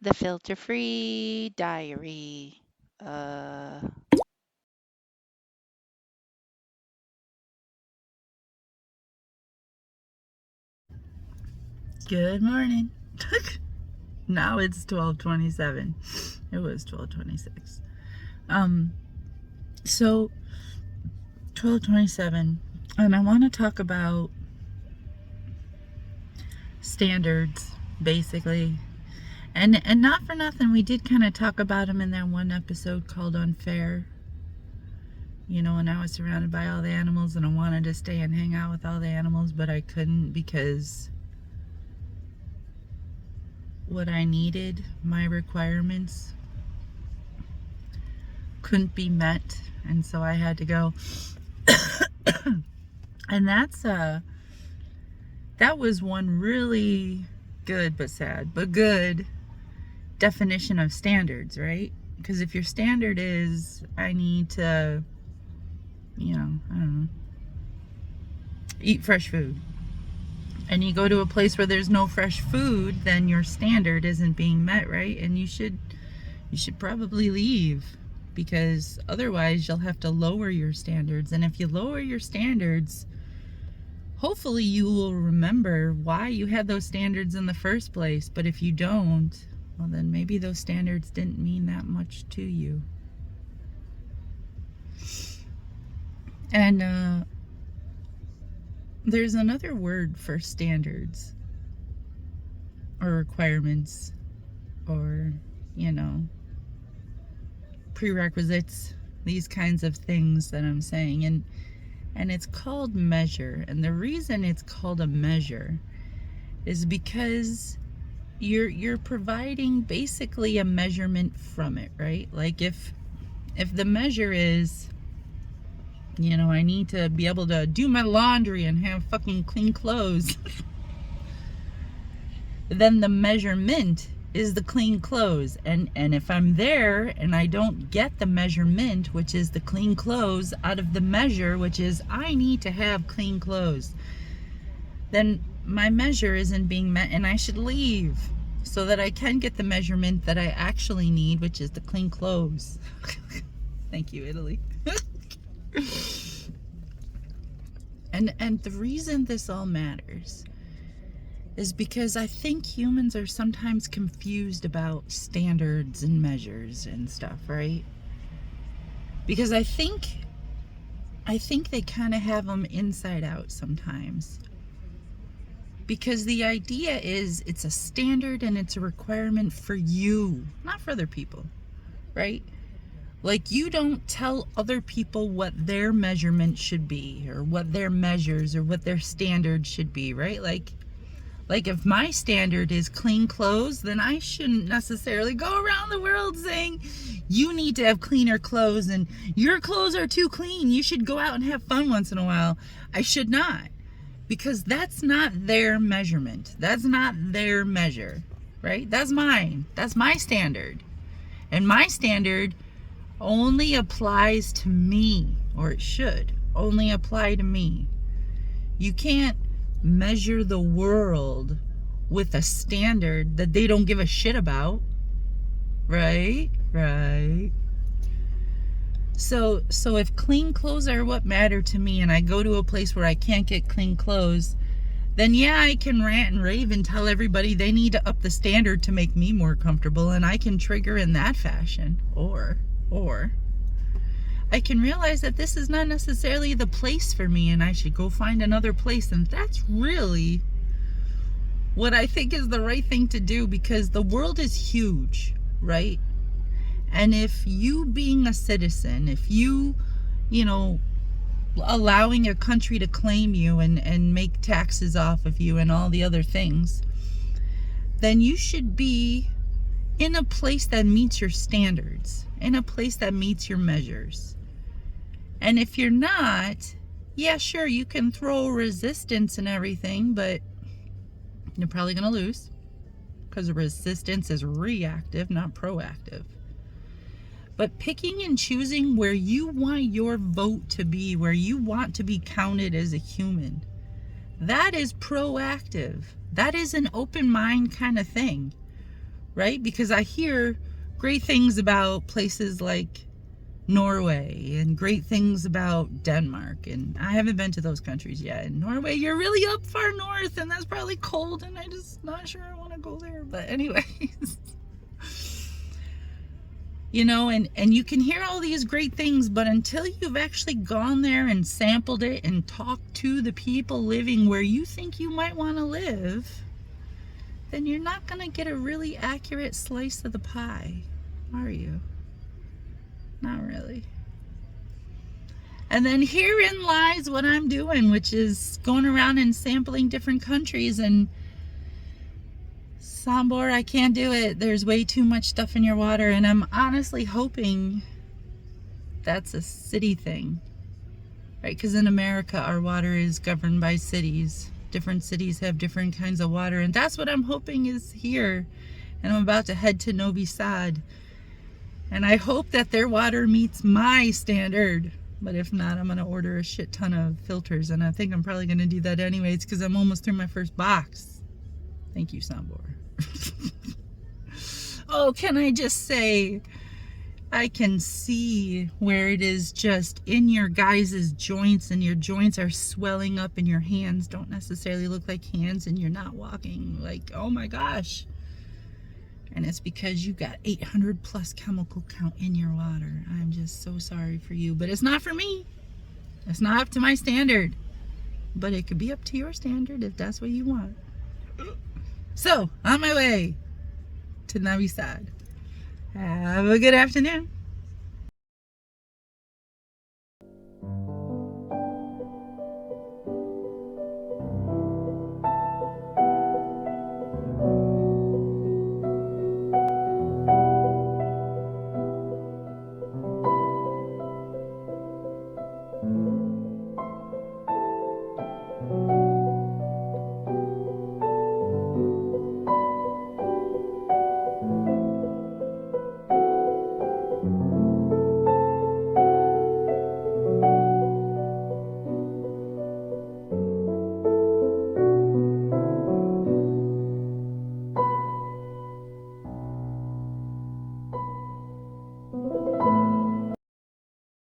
The Filter Free Diary. Uh, Good morning. Now it's 12:27. It was 12:26. So 12:27, and I want to talk about standards, basically. And not for nothing, we did kind of talk about them in that one episode called Unfair. And I was surrounded by all the animals, and I wanted to stay and hang out with all the animals, but I couldn't because what I needed, my requirements, couldn't be met, and so I had to go. And that was one really good but sad but good definition of standards, right? Because if your standard is I need to, I don't know, eat fresh food, and you go to a place where there's no fresh food, then your standard isn't being met, right? And you should probably leave, because otherwise you'll have to lower your standards. And if you lower your standards, hopefully you will remember why you had those standards in the first place. But if you don't, well, then maybe those standards didn't mean that much to you. And there's another word for standards or requirements, or prerequisites, these kinds of things that I'm saying, and it's called measure. And the reason it's called a measure is because you're providing basically a measurement from it, right? Like if the measure is, I need to be able to do my laundry and have fucking clean clothes, then the measurement is the clean clothes. And if I'm there and I don't get the measurement, which is the clean clothes, out of the measure, which is I need to have clean clothes, then my measure isn't being met, and I should leave so that I can get the measurement that I actually need, which is the clean clothes. Thank you, Italy. And the reason this all matters is because I think humans are sometimes confused about standards and measures and stuff, right? Because I think they kind of have them inside out sometimes. Because the idea is it's a standard and it's a requirement for you, not for other people, right? Like, you don't tell other people what their measurement should be, or what their measures or what their standards should be, right? Like if my standard is clean clothes, then I shouldn't necessarily go around the world saying you need to have cleaner clothes and your clothes are too clean, you should go out and have fun once in a while. I should not, because that's not their measurement. That's not their measure, right? That's mine. That's my standard. And my standard only applies to me, or it should only apply to me. You can't measure the world with a standard that they don't give a shit about, right? So if clean clothes are what matter to me, and I go to a place where I can't get clean clothes, then yeah, I can rant and rave and tell everybody they need to up the standard to make me more comfortable, and I can trigger in that fashion. Or I can realize that this is not necessarily the place for me, and I should go find another place. And that's really what I think is the right thing to do, because the world is huge, right? And if you being a citizen, if you allowing a country to claim you and make taxes off of you and all the other things, then you should be in a place that meets your standards, in a place that meets your measures. And if you're not, yeah, sure, you can throw resistance and everything, but you're probably going to lose, because resistance is reactive, not proactive. But picking and choosing where you want your vote to be, where you want to be counted as a human, that is proactive. That is an open mind kind of thing, right? Because I hear great things about places like Norway and great things about Denmark, and I haven't been to those countries yet. In Norway, you're really up far north, and that's probably cold, and I'm just not sure I want to go there. But anyways, you know, and you can hear all these great things, but until you've actually gone there and sampled it and talked to the people living where you think you might want to live, then you're not going to get a really accurate slice of the pie, are you? Not really. And then herein lies what I'm doing, which is going around and sampling different countries. And Sambor, I can't do it. There's way too much stuff in your water. And I'm honestly hoping that's a city thing, right? Because in America, our water is governed by cities. Different cities have different kinds of water. And that's what I'm hoping is here. And I'm about to head to Novi Sad. And I hope that their water meets my standard. But if not, I'm going to order a shit ton of filters. And I think I'm probably going to do that anyways because I'm almost through my first box. Thank you, Sambor. Oh, can I just say, I can see where it is just in your guys' joints, and your joints are swelling up and your hands don't necessarily look like hands, and you're not walking like, oh my gosh. And it's because you got 800 plus chemical count in your water. I'm just so sorry for you. But it's not for me. It's not up to my standard. But it could be up to your standard if that's what you want. So, on my way to Novi Sad. Have a good afternoon.